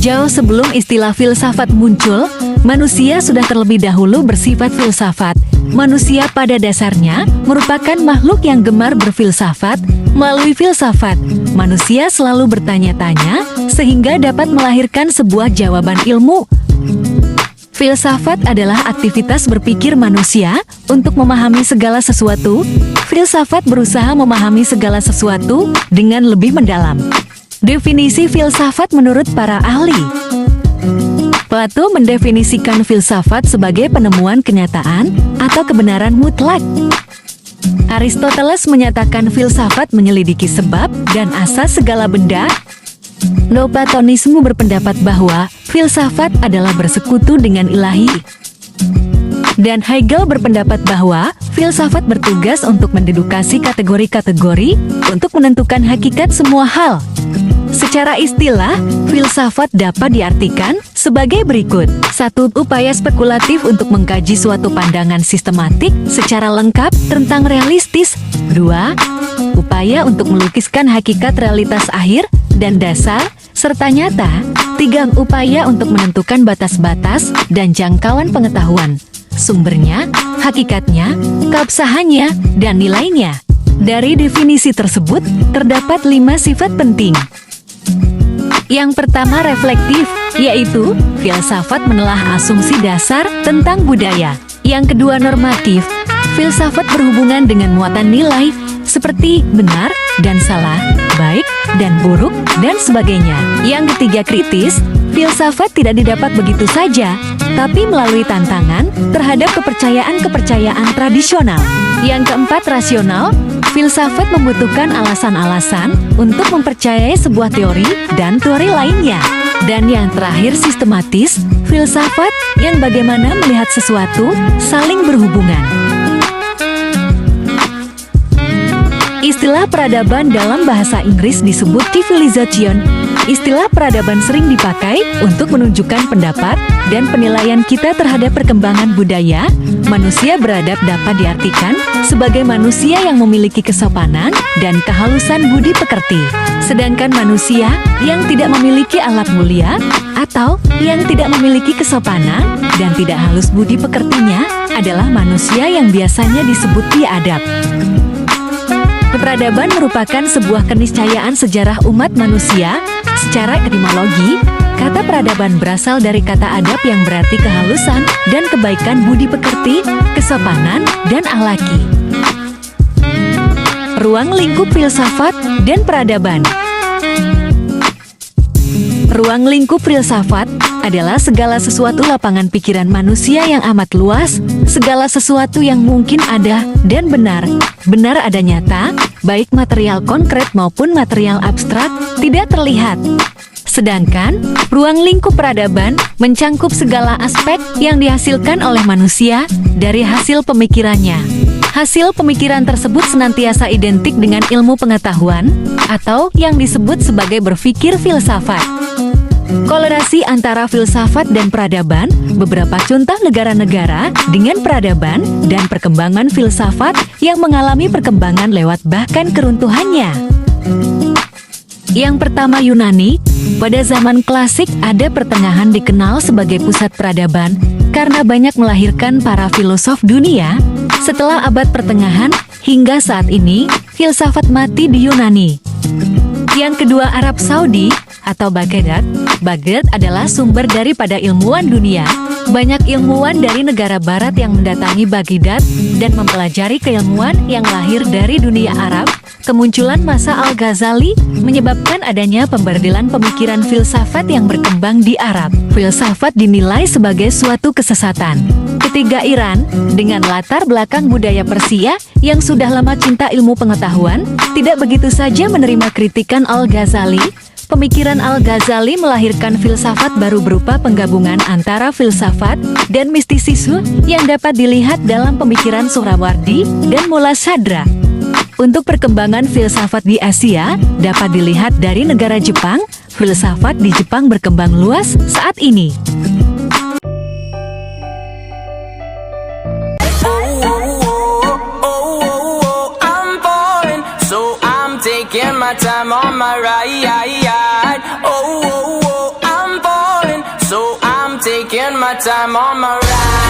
Jauh sebelum istilah filsafat muncul, manusia sudah terlebih dahulu bersifat filsafat. Manusia pada dasarnya merupakan makhluk yang gemar berfilsafat. Melalui filsafat, manusia selalu bertanya-tanya sehingga dapat melahirkan sebuah jawaban ilmu. Filsafat adalah aktivitas berpikir manusia untuk memahami segala sesuatu. Filsafat berusaha memahami segala sesuatu dengan lebih mendalam. Definisi filsafat menurut para ahli. Plato mendefinisikan filsafat sebagai penemuan kenyataan atau kebenaran mutlak. Aristoteles menyatakan filsafat menyelidiki sebab dan asas segala benda. Neoplatonisme berpendapat bahwa filsafat adalah bersekutu dengan ilahi. Dan Hegel berpendapat bahwa filsafat bertugas untuk mendedukasi kategori-kategori untuk menentukan hakikat semua hal. Secara istilah, filsafat dapat diartikan sebagai berikut. 1. Upaya spekulatif untuk mengkaji suatu pandangan sistematik secara lengkap tentang realistis. 2. Upaya untuk melukiskan hakikat realitas akhir dan dasar serta nyata. 3. Upaya untuk menentukan batas-batas dan jangkauan pengetahuan, sumbernya, hakikatnya, keabsahannya, dan nilainya. Dari definisi tersebut, terdapat 5 sifat penting. Yang pertama reflektif, yaitu filsafat menelaah asumsi dasar tentang budaya. Yang kedua normatif, filsafat berhubungan dengan muatan nilai seperti benar dan salah, baik dan buruk, dan sebagainya. Yang ketiga kritis, filsafat tidak didapat begitu saja, tapi melalui tantangan terhadap kepercayaan-kepercayaan tradisional. Yang keempat rasional, filsafat membutuhkan alasan-alasan untuk mempercayai sebuah teori dan teori lainnya. Dan yang terakhir sistematis, filsafat yang bagaimana melihat sesuatu saling berhubungan. Istilah peradaban dalam bahasa Inggris disebut civilization. Istilah peradaban sering dipakai untuk menunjukkan pendapat dan penilaian kita terhadap perkembangan budaya. Manusia beradab dapat diartikan sebagai manusia yang memiliki kesopanan dan kehalusan budi pekerti. Sedangkan manusia yang tidak memiliki alat mulia atau yang tidak memiliki kesopanan dan tidak halus budi pekertinya adalah manusia yang biasanya disebut biadab. Peradaban merupakan sebuah keniscayaan sejarah umat manusia. Secara etimologi, kata peradaban berasal dari kata adab yang berarti kehalusan dan kebaikan budi pekerti, kesopanan, dan akhlaki. Ruang lingkup filsafat dan peradaban. Ruang lingkup filsafat adalah segala sesuatu lapangan pikiran manusia yang amat luas, segala sesuatu yang mungkin ada dan benar. Benar ada nyata, baik material konkret maupun material abstrak, tidak terlihat. Sedangkan, ruang lingkup peradaban mencangkup segala aspek yang dihasilkan oleh manusia dari hasil pemikirannya. Hasil pemikiran tersebut senantiasa identik dengan ilmu pengetahuan, atau yang disebut sebagai berpikir filsafat. Korelasi antara filsafat dan peradaban, beberapa contoh negara-negara dengan peradaban dan perkembangan filsafat yang mengalami perkembangan lewat bahkan keruntuhannya. Yang pertama Yunani, pada zaman klasik ada pertengahan dikenal sebagai pusat peradaban karena banyak melahirkan para filosof dunia. Setelah abad pertengahan hingga saat ini, filsafat mati di Yunani. Yang kedua Arab Saudi atau Baghdad. Baghdad adalah sumber daripada ilmuwan dunia. Banyak ilmuwan dari negara barat yang mendatangi Baghdad dan mempelajari keilmuan yang lahir dari dunia Arab. Kemunculan masa Al-Ghazali menyebabkan adanya pemberdilan pemikiran filsafat yang berkembang di Arab. Filsafat dinilai sebagai suatu kesesatan. Ketiga Iran, dengan latar belakang budaya Persia yang sudah lama cinta ilmu pengetahuan, tidak begitu saja menerima kritikan Al-Ghazali. Pemikiran Al-Ghazali melahirkan filsafat baru berupa penggabungan antara filsafat dan mistisisme yang dapat dilihat dalam pemikiran Suhrawardi dan Mullah Sadra. Untuk perkembangan filsafat di Asia, dapat dilihat dari negara Jepang. Filsafat di Jepang berkembang luas saat ini. Taking my time on my ride. Oh, oh, oh, I'm falling. spend my time on my ride.